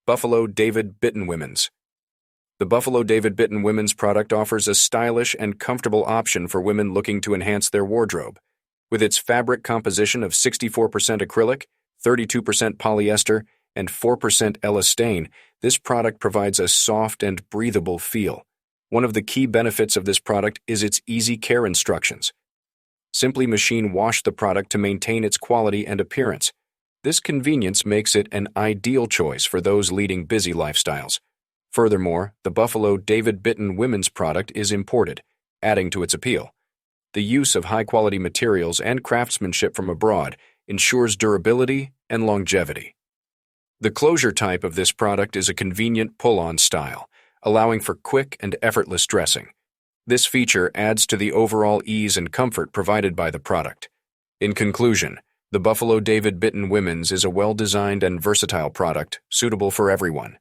Buffalo David Bitton Women's. The Buffalo David Bitton Women's product offers a stylish and comfortable option for women looking to enhance their wardrobe. With its fabric composition of 64% acrylic, 32% polyester, and 4% elastane, this product provides a soft and breathable feel. One of the key benefits of this product is its easy care instructions. Simply machine wash the product to maintain its quality and appearance. This convenience makes it an ideal choice for those leading busy lifestyles. Furthermore, the Buffalo David Bitton Women's product is imported, adding to its appeal. The use of high-quality materials and craftsmanship from abroad ensures durability and longevity. The closure type of this product is a convenient pull-on style, allowing for quick and effortless dressing. This feature adds to the overall ease and comfort provided by the product. In conclusion, the Buffalo David Bitton Women's is a well-designed and versatile product suitable for everyone.